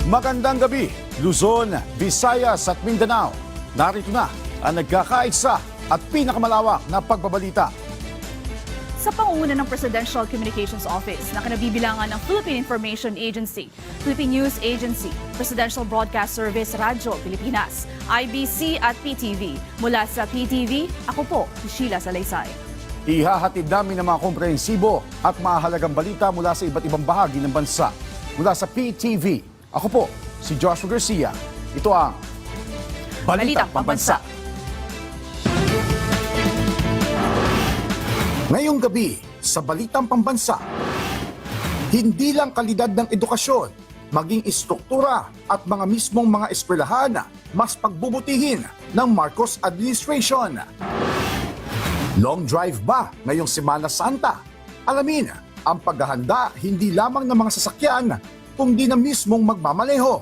Magandang gabi, Luzon, Visayas at Mindanao. Narito na ang nagkakaisa at pinakamalawak na pagbabalita. Sa pangunguna ng Presidential Communications Office na kinabibilangan ng Philippine Information Agency, Philippine News Agency, Presidential Broadcast Service Radyo Pilipinas, IBC at PTV. Mula sa PTV, ako po, si Sheila Salaysay. Ihahatid namin ng mga komprehensibo at mahalagang balita mula sa iba't ibang bahagi ng bansa. Mula sa PTV, ako po, si Joshua Garcia. Ito ang Balitang Pambansa. Ngayong gabi sa Balitang Pambansa, hindi lang kalidad ng edukasyon, maging istruktura at mga mismong mga eskwelahan mas pagbubutihin ng Marcos administration. Long drive ba ngayong Semana Santa? Alamin ang paghahanda hindi lamang ng mga sasakyan kundi na mismong magmamaneho.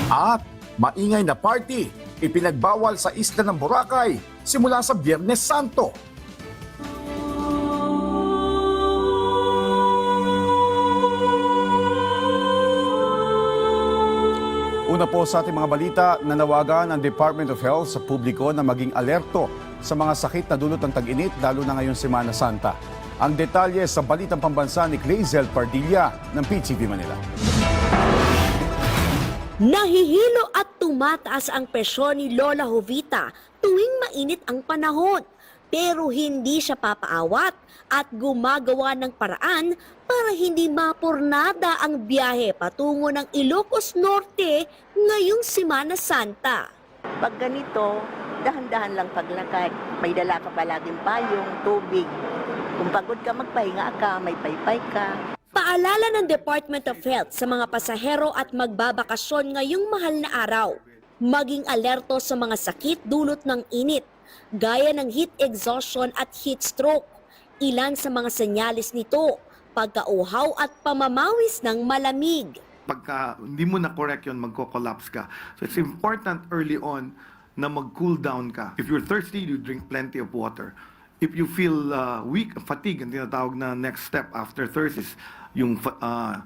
At maingay na party ipinagbawal sa isla ng Boracay simula sa Biyernes Santo. Una po sa ating mga balita, nanawagan ang Department of Health sa publiko na maging alerto sa mga sakit na dulot ng tag-init lalo na ngayong Semana Santa. Ang detalye sa Balitang Pambansa ni Clazel Pardilla ng PTV Manila. Nahihilo at tumataas ang presyon ni Lola Jovita tuwing mainit ang panahon. Pero hindi siya papaawat at gumagawa ng paraan para hindi mapurnada ang biyahe patungo ng Ilocos Norte ngayong Semana Santa. Pag ganito, dahan-dahan lang paglakad. May dala ka palaging payong, tubig. Kung pagod ka, magpahinga ka, may paypay ka. Paalala ng Department of Health sa mga pasahero at magbabakasyon ngayong mahal na araw. Maging alerto sa mga sakit dulot ng init, gaya ng heat exhaustion at heat stroke. Ilan sa mga senyalis nito, pagkauhaw at pamamawis ng malamig. Pagka hindi mo na-correct yun, magko-collapse ka. So it's important early on na mag-cool down ka. If you're thirsty, you drink plenty of water. If you feel weak, fatigue, ang tinatawag na next step after thirst is yung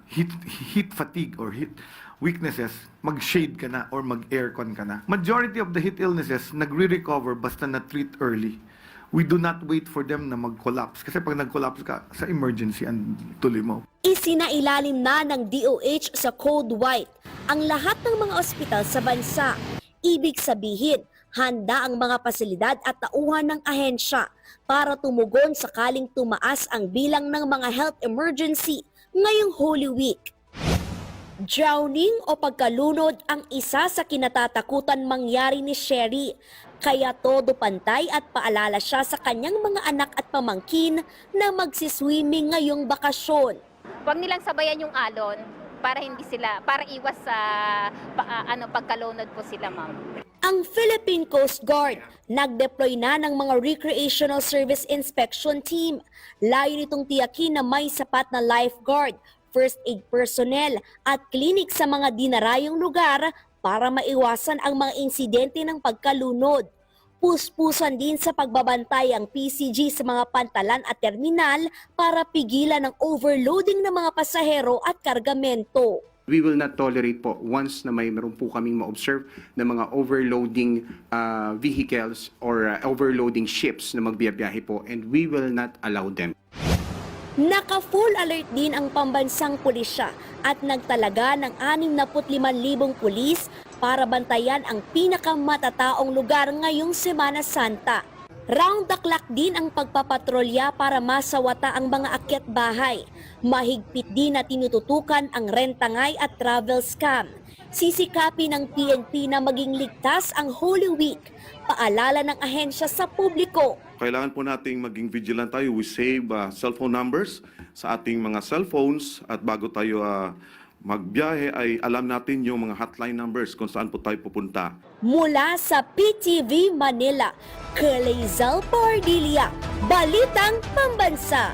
heat fatigue or heat weaknesses, mag-shade ka na or mag-aircon ka na. Majority of the heat illnesses, nagre-recover basta na-treat early. We do not wait for them na mag-collapse. Kasi pag nag-collapse ka, sa emergency, ang tuloy mo. Isinailalim na ng DOH sa Code White ang lahat ng mga ospital sa bansa. Ibig sabihin, handa ang mga pasilidad at tauhan ng ahensya para tumugon sakaling tumaas ang bilang ng mga health emergency ngayong Holy Week. Drowning o pagkalunod ang isa sa kinatatakutan mangyari ni Sherry. Kaya todo pantay at paalala siya sa kanyang mga anak at pamangkin na magsiswimming ngayong bakasyon. Huwag nilang sabayan yung alon para iwas sa pagkalunod po sila, ma'am. Ang Philippine Coast Guard nag-deploy na ng mga Recreational Service Inspection Team. Layo nitong tiyakin na may sapat na lifeguard, first aid personnel at klinik sa mga dinarayong lugar para maiwasan ang mga insidente ng pagkalunod. Puspusan din sa pagbabantay ang PCG sa mga pantalan at terminal para pigilan ang overloading ng mga pasahero at kargamento. We will not tolerate po once na meron po kaming ma-observe na mga overloading vehicles or overloading ships na magbiyabiyahe po, and we will not allow them. Naka-full alert din ang pambansang pulisya at nagtalaga ng 65,000 pulis para bantayan ang pinakamatataong lugar ngayong Semana Santa. Round the clock din ang pagpapatrolya para masawata ang mga akyat bahay. Mahigpit din na tinututukan ang rentangay at travel scam. Sisikapin ng PNP na maging ligtas ang Holy Week. Paalala ng ahensya sa publiko. Kailangan po nating maging vigilant tayo. We save cellphone numbers sa ating mga cellphones at bago tayo magbiyahe ay alam natin yung mga hotline numbers kung saan po tayo pupunta. Mula sa PTV Manila, Clazel Pardilla, Balitang Pambansa.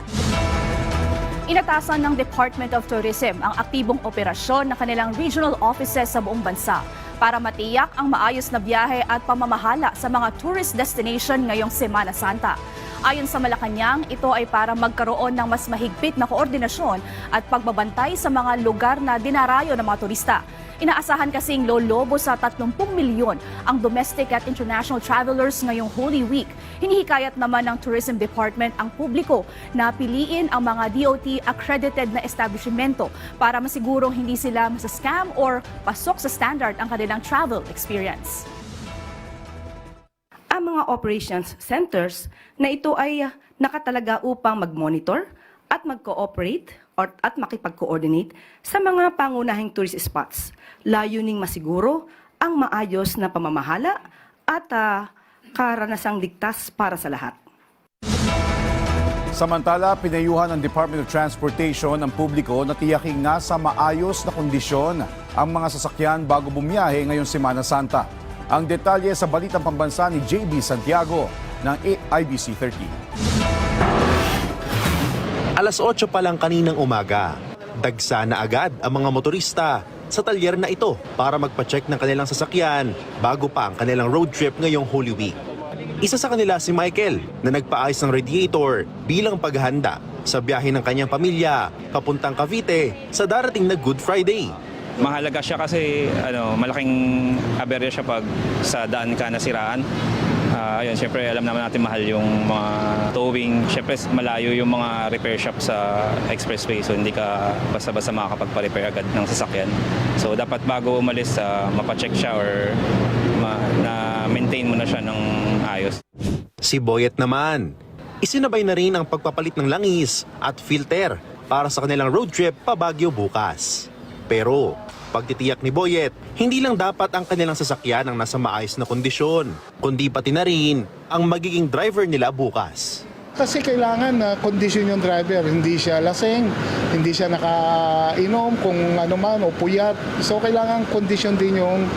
Inatasan ng Department of Tourism ang aktibong operasyon ng kanilang regional offices sa buong bansa para matiyak ang maayos na biyahe at pamamahala sa mga tourist destination ngayong Semana Santa. Ayon sa Malacanang, ito ay para magkaroon ng mas mahigpit na koordinasyon at pagbabantay sa mga lugar na dinarayo ng mga turista. Inaasahan kasing lolobo sa 30 milyon ang domestic at international travelers ngayong Holy Week. Hinihikayat naman ng Tourism Department ang publiko na piliin ang mga DOT-accredited na establishmento para masigurong hindi sila masascam or pasok sa standard ang kanilang travel experience. Ang mga operations centers na ito ay nakatalaga upang mag-monitor at mag-cooperate at makipag-coordinate sa mga pangunahing tourist spots, layuning masiguro ang maayos na pamamahala at karanasang ligtas para sa lahat. Samantala, pinayuhan ng Department of Transportation ang publiko na tiyaking nasa maayos na kondisyon ang mga sasakyan bago bumiyahe ngayong Semana Santa. Ang detalye sa Balitang Pambansa ni JB Santiago ng IBC 13. Alas 8 pa lang kaninang umaga, dagsa na agad ang mga motorista sa talyer na ito para magpa-check ng kanilang sasakyan bago pa ang kanilang road trip ngayong Holy Week. Isa sa kanila si Michael na nagpaayos ng radiator bilang paghahanda sa biyahe ng kanyang pamilya papuntang Cavite sa darating na Good Friday. Mahalaga siya kasi malaking aberya siya pag sa daan ka nasiraan. Ayun, syempre alam naman natin mahal yung mga towing. Syempre malayo yung mga repair shop sa expressway, so hindi ka basta-basta makakapagpa-repair agad ng sasakyan. So dapat bago umalis, mapacheck siya or na-maintain mo na siya ng ayos. Si Boyet naman, isinabay na rin ang pagpapalit ng langis at filter para sa kanilang road trip pa Baguio bukas. Pero pagtitiyak ni Boyet, hindi lang dapat ang kanilang sasakyan ang nasa maayos na kondisyon, kundi pati na rin ang magiging driver nila bukas. Kasi kailangan na kondisyon yung driver, hindi siya lasing, hindi siya nakainom kung ano man o puyat. So kailangan kondisyon din yung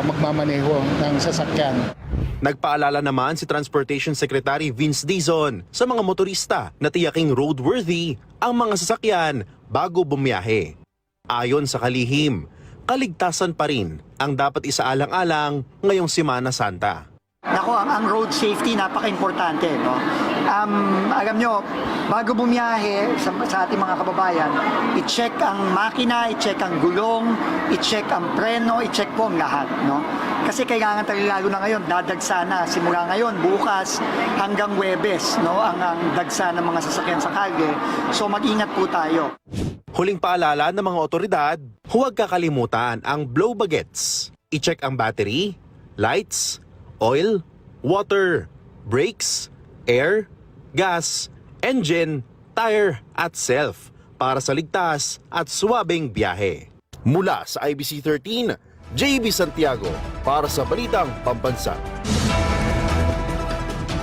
magmamaneho ng sasakyan. Nagpaalala naman si Transportation Secretary Vince Dizon sa mga motorista na tiyaking roadworthy ang mga sasakyan bago bumiyahe. Ayon sa kalihim, kaligtasan pa rin ang dapat isaalang-alang ngayong Semana Santa. Nako, ang road safety napaka-importante, no? Alam nyo, bago bumiyahe sa ating mga kababayan, i-check ang makina, i-check ang gulong, i-check ang preno, i-check po ang lahat, no? Kasi kailangan talaga, lalo na ngayon, dadagsa na simula ngayon, bukas hanggang Huwebes, no? Ang dagsa ng mga sasakyan sa kalye. So mag-ingat po tayo. Huling paalala ng mga otoridad, huwag kakalimutan ang blow bagets. I-check ang battery, lights, oil, water, brakes, air, gas, engine, tire at self para sa ligtas at suwabing biyahe. Mula sa IBC 13, JB Santiago para sa Balitang Pambansa.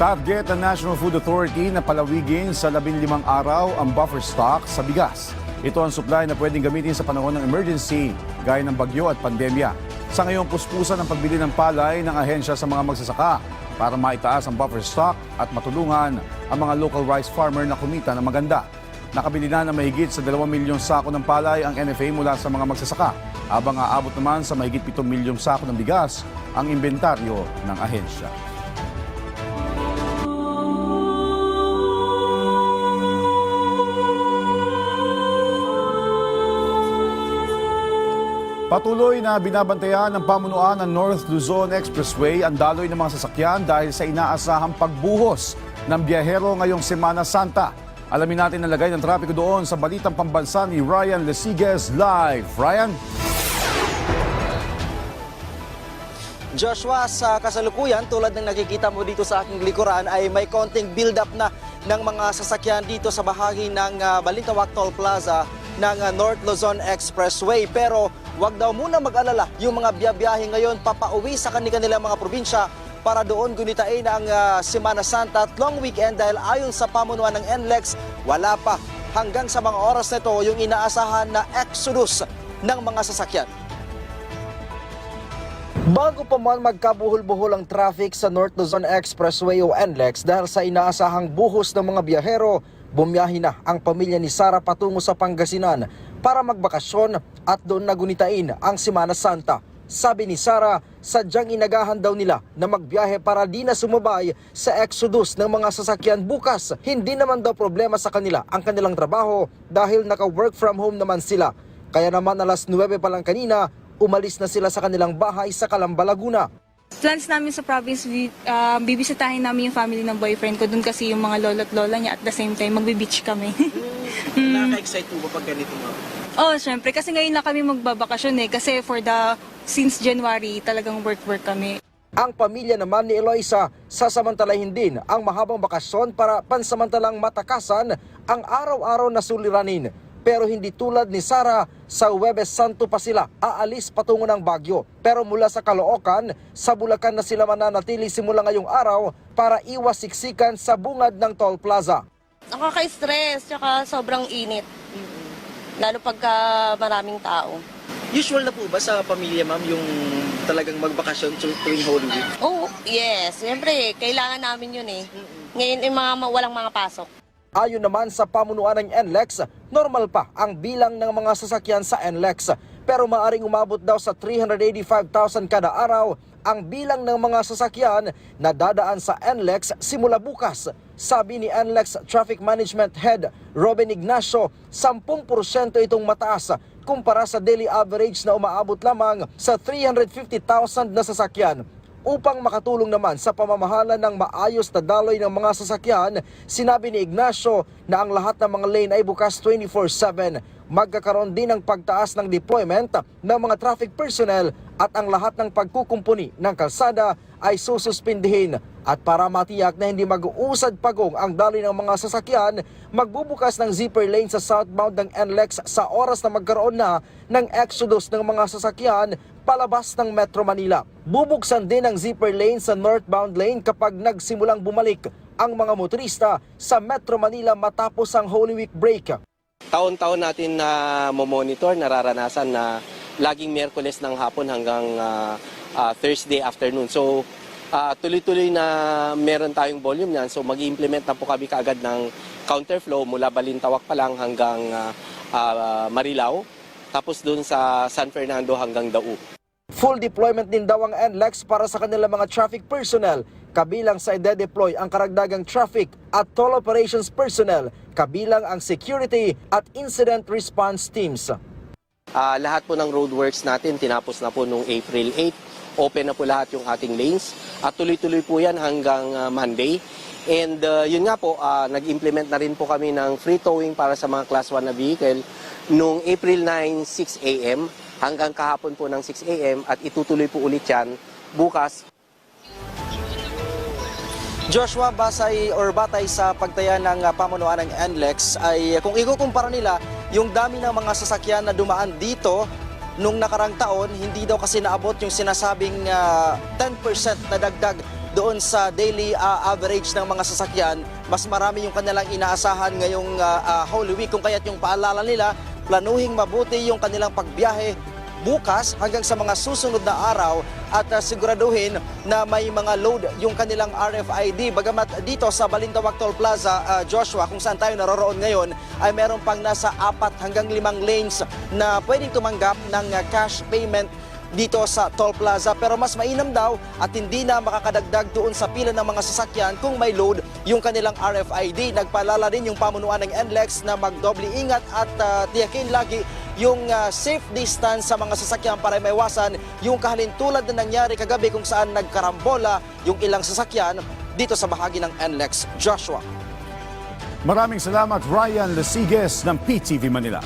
Target ng National Food Authority na palawigin sa 15 araw ang buffer stock sa bigas. Ito ang supply na pwedeng gamitin sa panahon ng emergency gaya ng bagyo at pandemya. Sa ngayong puspusan ng pagbili ng palay ng ahensya sa mga magsasaka para maitaas ang buffer stock at matulungan ang mga local rice farmer na kumita na maganda. Nakabili na ng mahigit sa 2 milyong sako ng palay ang NFA mula sa mga magsasaka, habang aabot naman sa mahigit 7 milyong sako ng bigas ang inventaryo ng ahensya. Patuloy na binabantayan ng pamunuan ng North Luzon Expressway ang daloy ng mga sasakyan dahil sa inaasahang pagbuhos ng biyahero ngayong Semana Santa. Alamin natin ang lagay ng trapiko doon sa Balitang Pambansa ni Ryan Lesigues live. Ryan? Joshua, sa kasalukuyan, tulad ng nakikita mo dito sa aking likuran, ay may konting build-up na ng mga sasakyan dito sa bahagi ng Balintawak Toll Plaza ng North Luzon Expressway. Pero wag daw muna mag-alala yung mga biyabiyahe ngayon papauwi sa kanilang mga probinsya para doon gunitain ang Semana Santa at long weekend dahil ayon sa pamunuan ng NLEX, wala pa hanggang sa mga oras na ito yung inaasahan na exodus ng mga sasakyan. Bago pa man magkabuhol-buhol ang traffic sa North Luzon Expressway o NLEX dahil sa inaasahang buhos ng mga biyahero, bumiyahe na ang pamilya ni Sara patungo sa Pangasinan para magbakasyon at doon nagunitain ang Semana Santa. Sabi ni Sara, sadyang inagahan daw nila na magbiyahe para di na sumabay sa exodus ng mga sasakyan bukas. Hindi naman daw problema sa kanila ang kanilang trabaho dahil naka-work from home naman sila. Kaya naman alas 9 pa lang kanina, umalis na sila sa kanilang bahay sa Calamba, Laguna. Plans namin sa province, bibisitahin namin yung family ng boyfriend ko. Doon kasi yung mga lolo't lola niya at the same time magbe-beach kami. Nakaka-excite po ba pag ganito mo? Oh, syempre. Kasi ngayon na kami magbabakasyon eh. Kasi since January, talagang work kami. Ang pamilya naman ni Eloisa, sasamantalahin din ang mahabang bakasyon para pansamantalang matakasan ang araw-araw na suliranin. Pero hindi tulad ni Sara, sa Huwebes Santo pa sila aalis patungo ng Baguio. Pero mula sa Caloocan, sa Bulacan na sila mananatili simula ngayong araw para iwas siksikan sa bungad ng Toll Plaza. Nakaka-stress, tsaka sobrang init. Lalo pagka maraming tao. Usual na po ba sa pamilya, ma'am, yung talagang magbakasyon tuwing Holy Week? Oh, yes. Siyempre, kailangan namin yun eh. Ngayon, yung walang mga pasok. Ayon naman sa pamunuan ng NLEX, normal pa ang bilang ng mga sasakyan sa NLEX. Pero maaring umabot daw sa 385,000 kada araw ang bilang ng mga sasakyan na dadaan sa NLEX simula bukas. Sabi ni NLEX Traffic Management Head Robin Ignacio, 10% itong mataas kumpara sa daily average na umaabot lamang sa 350,000 na sasakyan. Upang makatulong naman sa pamamahala ng maayos na daloy ng mga sasakyan, sinabi ni Ignacio na ang lahat ng mga lane ay bukas 24/7. Magkakaroon din ng pagtaas ng deployment ng mga traffic personnel at ang lahat ng pagkukumpuni ng kalsada ay sususpindihin. At para matiyak na hindi mag-uusad pagong ang daloy ng mga sasakyan, magbubukas ng zipper lane sa southbound ng NLEX sa oras na magkaroon na ng exodus ng mga sasakyan palabas ng Metro Manila. Bubuksan din ang zipper lane sa northbound lane kapag nagsimulang bumalik ang mga motorista sa Metro Manila matapos ang Holy Week break. Taon-taon natin na monitor, nararanasan na laging Miyerkules ng hapon hanggang Thursday afternoon. So tuloy-tuloy na meron tayong volume niyan. So mag-i-implement na po kami kaagad ng counterflow mula Balintawak pa lang hanggang Marilao. Tapos dun sa San Fernando hanggang Dau. Full deployment din daw ang NLEX para sa kanilang mga traffic personnel. Kabilang sa ide-deploy ang karagdagang traffic at toll operations personnel, kabilang ang security at incident response teams. Lahat po ng roadworks natin tinapos na po noong April 8. Open na po lahat yung ating lanes at tuloy-tuloy po yan hanggang Monday. And yun nga po, nag-implement na rin po kami ng free towing para sa mga Class 1 na vehicle noong April 9, 6 a.m. hanggang kahapon po ng 6 a.m. at itutuloy po ulit yan bukas. Joshua, batay sa pagtaya ng pamunuan ng NLEX ay kung ikukumpara nila yung dami ng mga sasakyan na dumaan dito nung nakarang taon, hindi daw kasi naabot yung sinasabing 10% na dagdag doon sa daily average ng mga sasakyan. Mas marami yung kanilang inaasahan ngayong Holy Week. Kung kaya't yung paalala nila, planuhing mabuti yung kanilang pagbiyahe bukas hanggang sa mga susunod na araw at siguraduhin na may mga load yung kanilang RFID. Bagamat dito sa Balintawak Toll Plaza, Joshua, kung saan tayo naroroon ngayon, ay meron pang nasa 4 hanggang 5 lanes na pwedeng tumanggap ng cash payment dito sa Toll Plaza. Pero mas mainam daw at hindi na makakadagdag doon sa pila ng mga sasakyan kung may load yung kanilang RFID. Nagpaalala din yung pamunuan ng NLEX na magdoble ingat at tiyakin lagi yung safe distance sa mga sasakyan para maiwasan yung kahalintulad na nangyari kagabi kung saan nagkarambola yung ilang sasakyan dito sa bahagi ng NLEX. Joshua. Maraming salamat Ryan Lasiges ng PTV Manila.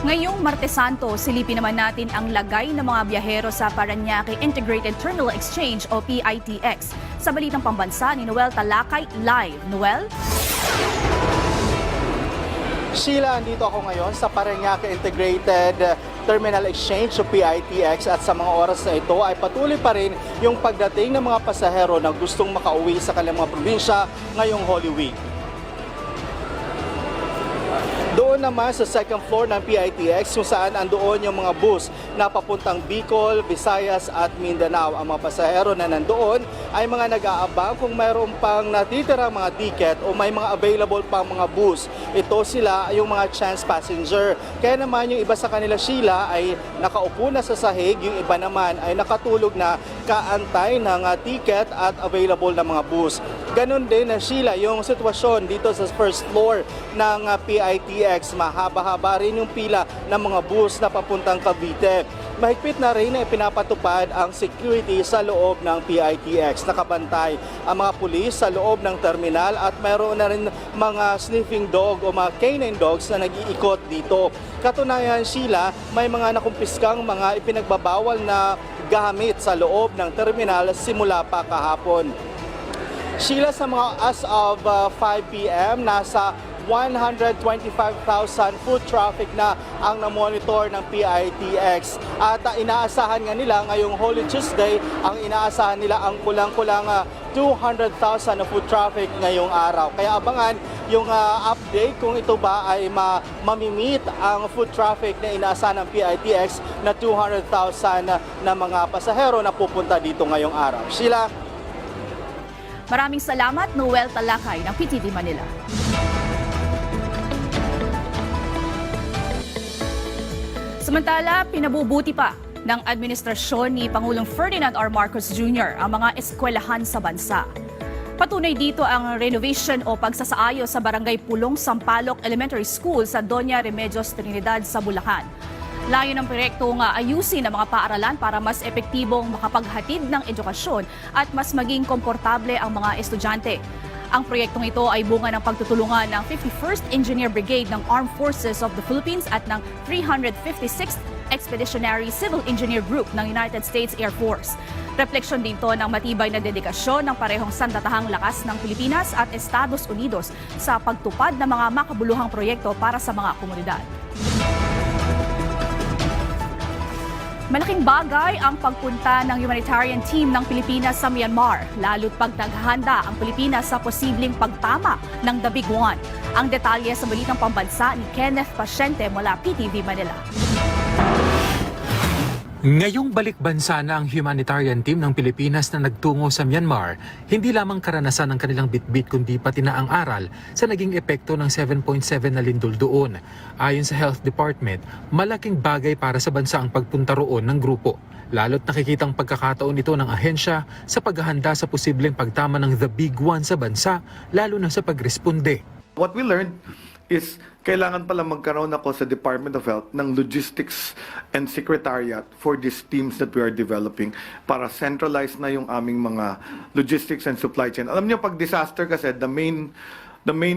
Ngayong Martes Santo, silipin naman natin ang lagay ng mga biyahero sa Parañaque Integrated Terminal Exchange o PITX. Sa Balitang Pambansa ni Noel Talakay live. Noel? Sheila, andito ako ngayon sa Parañaque Integrated Terminal Exchange o PITX at sa mga oras na ito ay patuloy pa rin yung pagdating ng mga pasahero na gustong makauwi sa kanilang mga probinsya ngayong Holy Week. Doon Doon naman sa second floor ng PITX kung saan andoon yung mga bus na papuntang Bicol, Visayas at Mindanao. Ang mga pasahero na nandoon ay mga nag-aabang kung mayroon pang natitira mga ticket o may mga available pang mga bus. Ito sila yung mga chance passenger. Kaya naman yung iba sa kanila, Sheila, ay nakaupo na sa sahig, yung iba naman ay nakatulog na kaantay ng ticket at available na mga bus. Ganon din na, Sheila, yung sitwasyon dito sa first floor ng PITX. Mahaba-haba rin yung pila ng mga bus na papuntang Cavite. Mahigpit na rin na ipinapatupad ang security sa loob ng PITX. Nakabantay ang mga pulis sa loob ng terminal at mayroon na rin mga sniffing dog o mga canine dogs na nag-iikot dito. Katunayan, Sheila, may mga nakumpiskang mga ipinagbabawal na gamit sa loob ng terminal simula pa kahapon. Sheila, sa mga as of 5 p.m., nasa 125,000 foot traffic na ang na-monitor ng PITX. At inaasahan nga nila ngayong Holy Tuesday, ang inaasahan nila ang kulang-kulang 200,000 na foot traffic ngayong araw. Kaya abangan yung update kung ito ba ay mamimit ang foot traffic na inaasahan ng PITX na 200,000 na mga pasahero na pupunta dito ngayong araw. Sheila? Maraming salamat, Noel Talakay ng PTV Manila. Samantala, pinabubuti pa ng administrasyon ni Pangulong Ferdinand R. Marcos Jr. ang mga eskwelahan sa bansa. Patunay dito ang renovation o pagsasaayos sa Barangay Pulong Sampaloc Elementary School sa Doña Remedios Trinidad sa Bulacan. Layo ng proyekto nga ayusin ang mga paaralan para mas epektibong makapaghatid ng edukasyon at mas maging komportable ang mga estudyante. Ang proyektong ito ay bunga ng pagtutulungan ng 51st Engineer Brigade ng Armed Forces of the Philippines at ng 356th Expeditionary Civil Engineer Group ng United States Air Force. Refleksyon dito ng matibay na dedikasyon ng parehong sandatahang lakas ng Pilipinas at Estados Unidos sa pagtupad ng mga makabuluhang proyekto para sa mga komunidad. Malaking bagay ang pagpunta ng humanitarian team ng Pilipinas sa Myanmar, lalo't pag naghahanda ang Pilipinas sa posibleng pagtama ng The Big One. Ang detalye sa balitang pambansa ni Kenneth Pasyente mula PTV Manila. Ngayong balik bansa na ang humanitarian team ng Pilipinas na nagtungo sa Myanmar, hindi lamang karanasan ng kanilang bitbit kundi pati na ang aral sa naging epekto ng 7.7 na lindol doon. Ayon sa Health Department, malaking bagay para sa bansa ang pagpunta roon ng grupo. Lalo't nakikitang pagkakataon ito ng ahensya sa paghahanda sa posibleng pagtama ng The Big One sa bansa, lalo na sa pagresponde. What we learned is kailangan pala magkaroon ako sa Department of Health ng logistics and secretariat for these teams that we are developing para centralize na yung aming mga logistics and supply chain. Alam niyo, pag disaster kasi, the main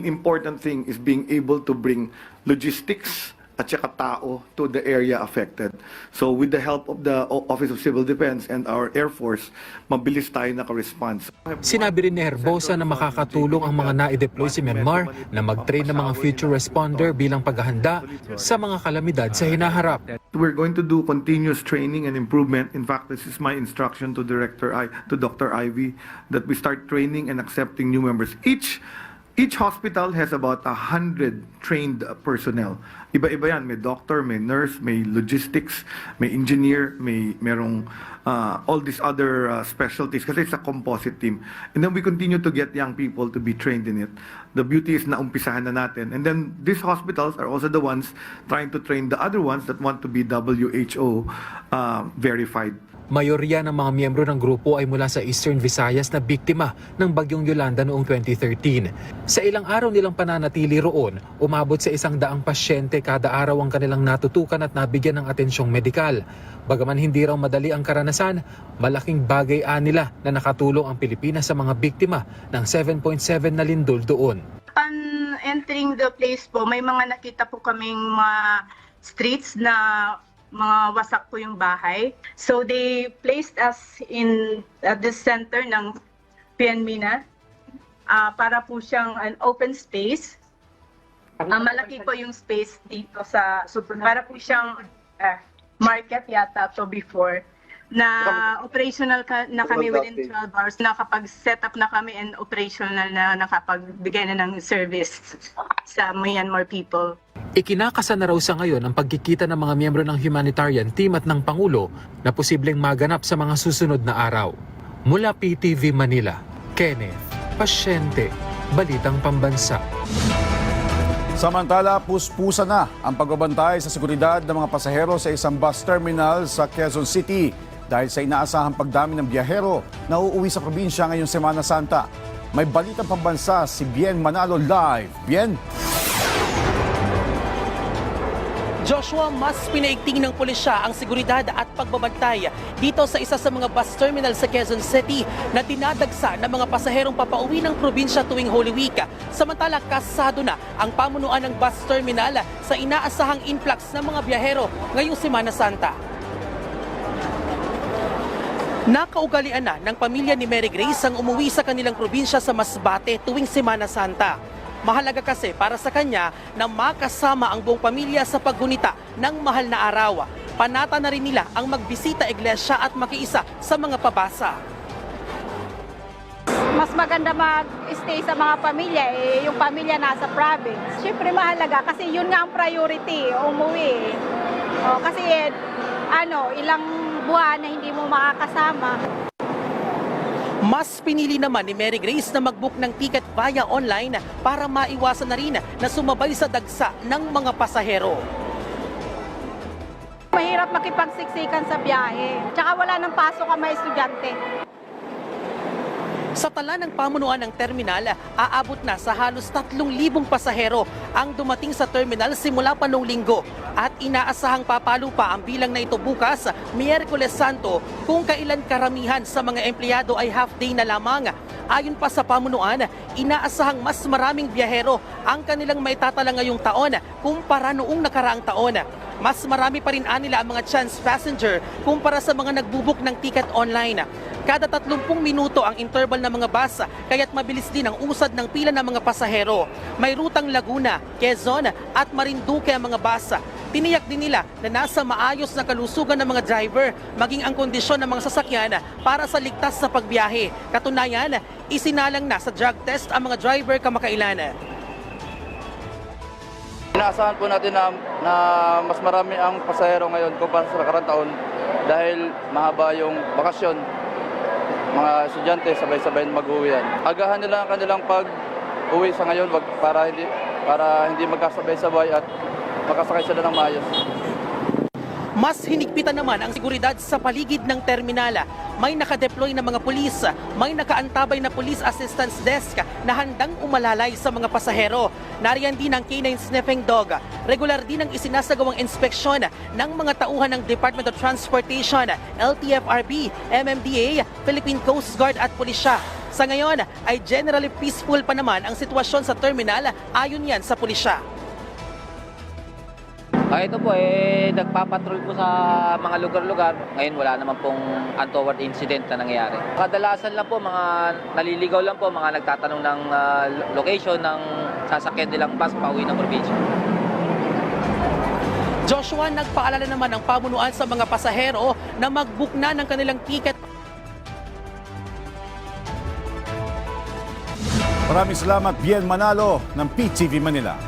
important thing is being able to bring logistics at saka tao to the area affected. So with the help of the Office of Civil Defense and our Air Force, mabilis tayo naka-response. Sinabi rin ni Herbosa na makakatulong ang mga na-deploy sa Myanmar na mag-train ng mga future responder bilang paghahanda sa mga kalamidad sa hinaharap. We're going to do continuous training and improvement. In fact, this is my instruction to Dr. Ivy, that we start training and accepting new members. Each hospital has about 100 trained personnel. Iba-iba yan. May doctor, may nurse, may logistics, may engineer, merong all these other specialties kasi it's a composite team. And then we continue to get young people to be trained in it. The beauty is na umpisahan na natin. And then these hospitals are also the ones trying to train the other ones that want to be WHO verified. Mayorya ng mga miyembro ng grupo ay mula sa Eastern Visayas na biktima ng Bagyong Yolanda noong 2013. Sa ilang araw nilang pananatili roon, umabot sa 100 pasyente kada araw ang kanilang natutukan at nabigyan ng atensyong medikal. Bagaman hindi raw madali ang karanasan, malaking bagay nila na nakatulong ang Pilipinas sa mga biktima ng 7.7 na lindol doon. On entering the place po, may mga nakita po kaming mga streets na mga wasak po yung bahay. So they placed us in this center ng PNMINA para po siyang an open space. Malaki po yung space dito sa para po siyang market yata to before na operational na kami within 12 hours. Nakapag-set up na kami and operational na nakapagbigay na ng service sa Myanmar people. Ikinakasa na raw sa ngayon ang pagkikita ng mga miyembro ng humanitarian team at ng Pangulo na posibleng maganap sa mga susunod na araw. Mula PTV Manila, Kenneth Pasyente, Balitang Pambansa. Samantala, puspusa na ang pagbabantay sa seguridad ng mga pasahero sa isang bus terminal sa Quezon City dahil sa inaasahang pagdami ng biyahero na uuwi sa probinsya ngayong Semana Santa. May Balitang Pambansa si Bien Manalo live. Bien? Joshua, mas pinaigting ng pulisya ang seguridad at pagbabantay dito sa isa sa mga bus terminal sa Quezon City na dinadagsa ng mga pasaherong papauwi ng probinsya tuwing Holy Week. Samantala, kasado na ang pamunuan ng bus terminal sa inaasahang influx ng mga biyahero ngayong Semana Santa. Nakaugalian na ng pamilya ni Mary Grace ang umuwi sa kanilang probinsya sa Masbate tuwing Semana Santa. Mahalaga kasi para sa kanya na makasama ang buong pamilya sa paggunita ng mahal na araw. Panata na rin nila ang magbisita iglesia at makiisa sa mga pabasa. Mas maganda mag-stay sa mga pamilya, yung pamilya nasa province. Siyempre mahalaga kasi yun nga ang priority, umuwi. Kasi ilang buwan na hindi mo makakasama. Mas pinili naman ni Mary Grace na mag-book ng ticket via online para maiwasan na rin na sumabay sa dagsa ng mga pasahero. Mahirap makipagsiksikan sa biyahe. Tsaka wala nang pasok ang mga estudyante. Sa tala ng pamunuan ng terminal, aabot na sa halos 3,000 pasahero ang dumating sa terminal simula pa noong Linggo at inaasahang papalo pa ang bilang na ito bukas, Miyerkules Santo, kung kailan karamihan sa mga empleyado ay half day na lamang. Ayon pa sa pamunuan, inaasahang mas maraming biyahero ang kanilang maitatala ngayong taon kumpara noong nakaraang taon. Mas marami pa rin anila ang mga chance passenger kumpara sa mga nagbubuk ng ticket online. Kada 30 minuto ang interval ng mga bus, kaya't mabilis din ang usad ng pila ng mga pasahero. May rutang Laguna, Quezon at Marinduque ang mga bus. Tiniyak din nila na nasa maayos na kalusugan ng mga driver, maging ang kondisyon ng mga sasakyan para sa ligtas na pagbiyahe. Katunayan, isinalang na sa drug test ang mga driver kamakailan. Inaasahan po natin na mas marami ang pasahero ngayon kumpara sa nakarang taon dahil mahaba yung bakasyon. Mga estudyante sabay-sabay mag-uwian. Agahan nila ang kanilang pag-uwi sa ngayon para hindi magkasabay-sabay at makasakay sila ng maayos. Mas hinigpitan naman ang seguridad sa paligid ng terminal. May nakadeploy na mga pulis, may nakaantabay na police assistance desk na handang umalalay sa mga pasahero. Nariyan din ang canine sniffing dog. Regular din ang isinasagawang inspeksyon ng mga tauhan ng Department of Transportation, LTFRB, MMDA, Philippine Coast Guard at pulisya. Sa ngayon ay generally peaceful pa naman ang sitwasyon sa terminal ayon yan sa pulisya. Ito po, nagpapatrol po sa mga lugar-lugar. Ngayon wala naman pong untoward incident na nangyayari. Kadalasan lang po, mga naliligaw lang po, mga nagtatanong ng location ng sasakyan nilang bus pauwi ng probinsya. Joshua, nagpaalala naman ang pamunuan sa mga pasahero na mag-book na ng kanilang ticket. Maraming salamat, Bien Manalo ng PTV Manila.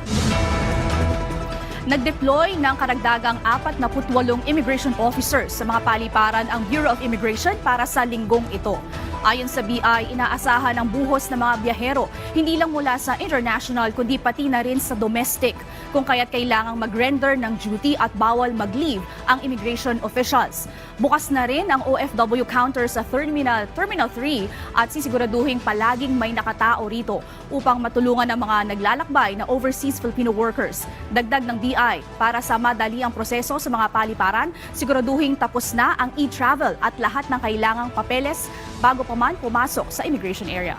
Nag-deploy ng karagdagang 48 immigration officers sa mga paliparan ang Bureau of Immigration para sa linggong ito. Ayon sa BI, inaasahan ang buhos ng mga biyahero, hindi lang mula sa international kundi pati na rin sa domestic, kung kaya't kailangang mag-render ng duty at bawal mag-leave ang immigration officials. Bukas na rin ang OFW counter sa Terminal 3 at sisiguraduhin palaging may nakatao rito upang matulungan ang mga naglalakbay na overseas Filipino workers. Dagdag ng BI, para sa madali ang proseso sa mga paliparan, siguraduhin tapos na ang e-travel at lahat ng kailangang papeles bago pa man pumasok sa immigration area.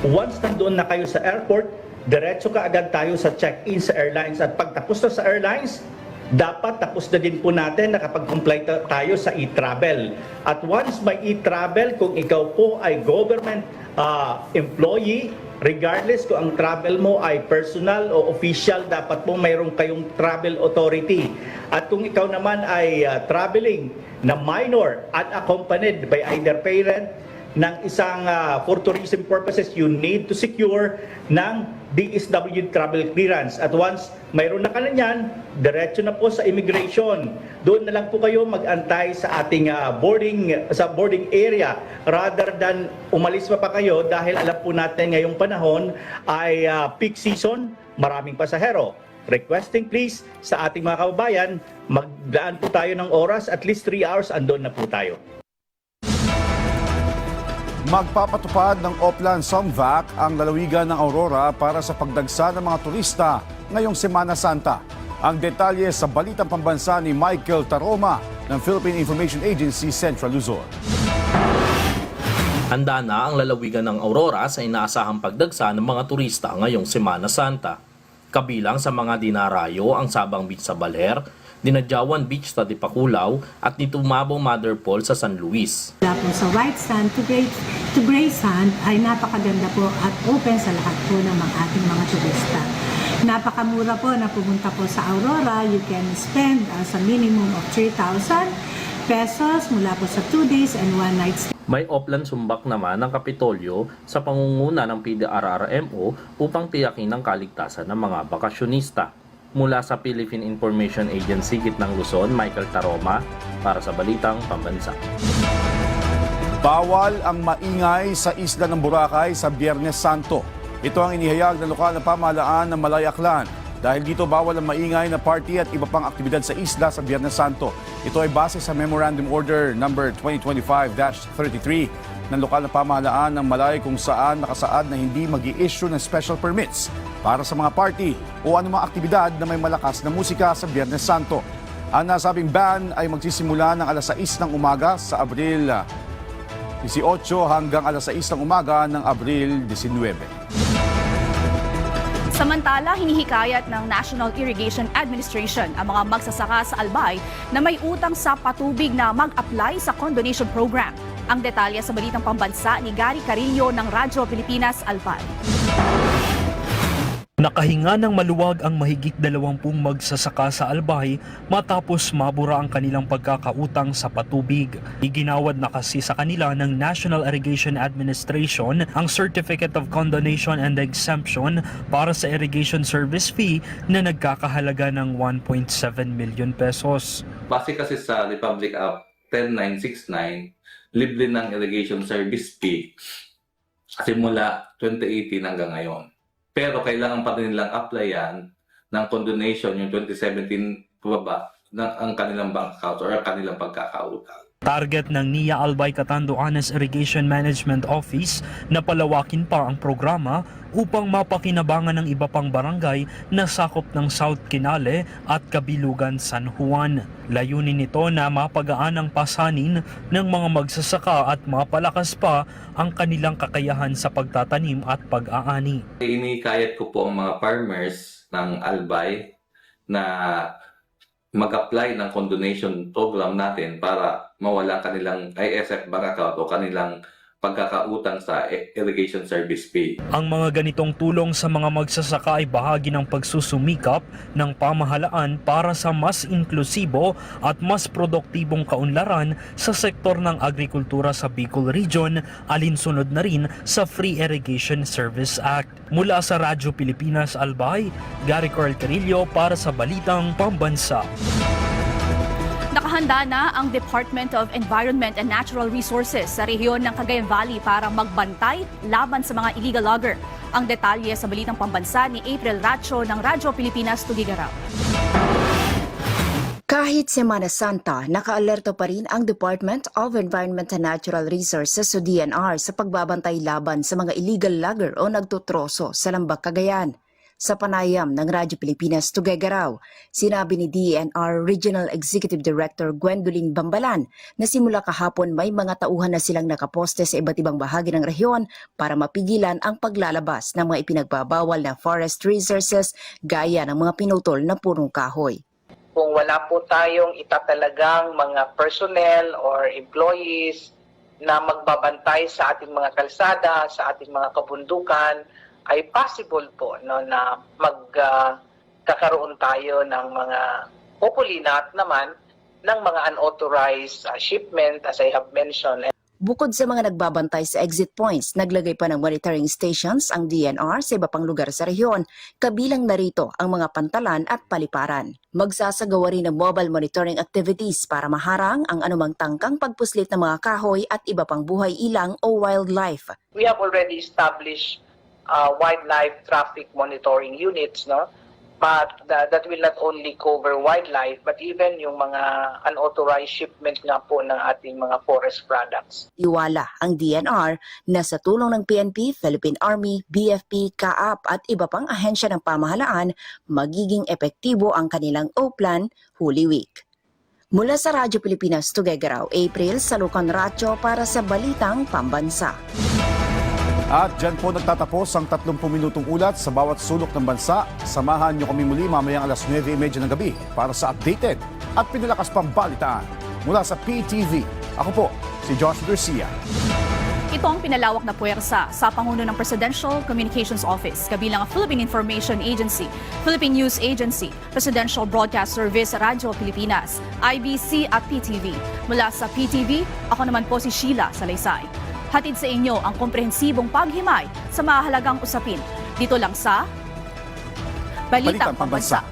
Once nandoon na kayo sa airport, diretso ka agad tayo sa check-in sa airlines at pagtapos na sa airlines, dapat tapos na din po natin nakapag-comply tayo sa e-travel. At once may e-travel, kung ikaw po ay government employee, regardless kung ang travel mo ay personal o official, dapat po mayroon kayong travel authority. At kung ikaw naman ay traveling na minor at accompanied by either parent, ng isang for tourism purposes, you need to secure ng DSWD travel clearance. At once mayroon na ka na yan, diretso na po sa immigration. Doon na lang po kayo mag-antay sa ating boarding area rather than umalis pa kayo dahil alam po natin ngayong panahon ay peak season, maraming pasahero. Requesting please sa ating mga kababayan, magdaan po tayo ng oras, at least 3 hours, andun na po tayo. Magpapatupad ng Oplan Somvac ang lalawigan ng Aurora para sa pagdagsa ng mga turista ngayong Semana Santa. Ang detalye sa Balitang Pambansa ni Michael Taroma ng Philippine Information Agency Central Luzon. Handa na ang lalawigan ng Aurora sa inaasahang pagdagsa ng mga turista ngayong Semana Santa. Kabilang sa mga dinarayo ang Sabang Beach sa Baler, Dinadjawan Beach sa Dipakulaw at Nitumabo Mother Paul sa San Luis. Mula po sa white sand to gray sand ay napakaganda po at open sa lahat po ng ating mga turista. Napakamura po na pumunta po sa Aurora. You can spend sa minimum of 3,000 pesos mula po sa 2 days and 1 night stay. May Oplan Sumbak naman ng Kapitolyo sa pangunguna ng PDRRMO upang tiyakin ang kaligtasan ng mga bakasyonista. Mula sa Philippine Information Agency Gitnang Luzon, Michael Taroma para sa Balitang Pambansa. Bawal ang maingay sa isla ng Boracay sa Biyernes Santo. Ito ang inihayag ng lokal na pamahalaan ng Malay Aklan. Dahil dito bawal ang maingay na party at iba pang aktibidad sa isla sa Biyernes Santo. Ito ay base sa Memorandum Order No. 2025-33 ng lokal na pamahalaan ng Malay kung saan nakasaad na hindi mag-i-issue ng special permits para sa mga party o anumang aktibidad na may malakas na musika sa Biyernes Santo. Ang nasabing ban ay magsisimula ng alas 6 ng umaga sa Abril 18 hanggang alas 6 ng umaga ng Abril 19. Samantala, hinihikayat ng National Irrigation Administration ang mga magsasaka sa Albay na may utang sa patubig na mag-apply sa condonation program. Ang detalye sa Balitang Pambansa ni Gary Carillo ng Radyo Pilipinas Albay. Nakahinga ng maluwag ang mahigit 20 magsasaka sa Albay matapos mabura ang kanilang pagkakautang sa patubig. Iginawad na kasi sa kanila ng National Irrigation Administration ang Certificate of Condonation and Exemption para sa irrigation service fee na nagkakahalaga ng 1.7 million pesos. Base kasi sa Republic Act 10969, libre ng irrigation service fee simula 2018 hanggang ngayon. Pero kailangan pa rin nilang applyan ng condonation yung 2017 pababa ng ang kanilang bank account or ang kanilang pagkakautang. Target ng NIA Albay Catanduanes Irrigation Management Office na palawakin pa ang programa upang mapakinabangan ng iba pang barangay na sakop ng South Kinale at Kabilugan San Juan. Layunin nito na mapagaan ang pasanin ng mga magsasaka at mapalakas pa ang kanilang kakayahan sa pagtatanim at pag-aani. Inikayat ko po ang mga farmers ng Albay na mag-apply ng condonation program natin para mawala kanilang ISF bank account o kanilang pagkakautang sa irrigation service fee. Ang mga ganitong tulong sa mga magsasaka ay bahagi ng pagsusumikap ng pamahalaan para sa mas inklusibo at mas produktibong kaunlaran sa sektor ng agrikultura sa Bicol Region, alinsunod na rin sa Free Irrigation Service Act. Mula sa Radyo Pilipinas Albay, Gary Carillo para sa Balitang Pambansa. Nakahanda na ang Department of Environment and Natural Resources sa rehiyon ng Cagayan Valley para magbantay laban sa mga illegal logger. Ang detalye sa Balitang Pambansa ni April Racho ng Radyo Pilipinas Tugigaraw. Kahit Semana Santa, nakaalerto pa rin ang Department of Environment and Natural Resources o DNR sa pagbabantay laban sa mga illegal logger o nagtutroso sa Lambak, Cagayan. Sa panayam ng Radyo Pilipinas Tugigaraw, sinabi ni DNR Regional Executive Director Gwendolyn Bambalan na simula kahapon may mga tauhan na silang nakaposte sa iba't ibang bahagi ng rehiyon para mapigilan ang paglalabas ng mga ipinagbabawal na forest resources gaya ng mga pinutol na punong kahoy. Kung wala po tayong itatalagang mga personnel or employees na magbabantay sa ating mga kalsada, sa ating mga kabundukan, ay possible po no, na magkakaroon tayo ng mga hopefully not naman ng mga unauthorized shipment as I have mentioned. Bukod sa mga nagbabantay sa exit points, naglagay pa ng monitoring stations ang DNR sa iba pang lugar sa rehiyon, kabilang narito ang mga pantalan at paliparan. Magsasagawa rin ng mobile monitoring activities para maharang ang anumang tangkang pagpuslit ng mga kahoy at iba pang buhay ilang o wildlife. We have already established wildlife traffic monitoring units, no? But that will not only cover wildlife, but even yung mga unauthorized shipment nga po ng ating mga forest products. Iwala ang DNR na sa tulong ng PNP, Philippine Army, BFP, CAAP at iba pang ahensya ng pamahalaan, magiging epektibo ang kanilang O-Plan Holy Week. Mula sa Radyo Pilipinas, Tuguegarao, April, Salucan Ratio para sa Balitang Pambansa. At dyan po nagtatapos ang 30 minutong ulat sa bawat sulok ng bansa. Samahan niyo kami muli mamayang alas 9:30 ng gabi para sa updated at pinalakas pang balitaan. Mula sa PTV, ako po si Josh Garcia. Ito ang pinalawak na puwersa sa panguno ng Presidential Communications Office, kabilang ang Philippine Information Agency, Philippine News Agency, Presidential Broadcast Service, Radyo Pilipinas, IBC at PTV. Mula sa PTV, ako naman po si Sheila Salaysay. Hatid sa inyo ang komprehensibong paghimay sa mahalagang usapin. Dito lang sa Balitang Pambansa.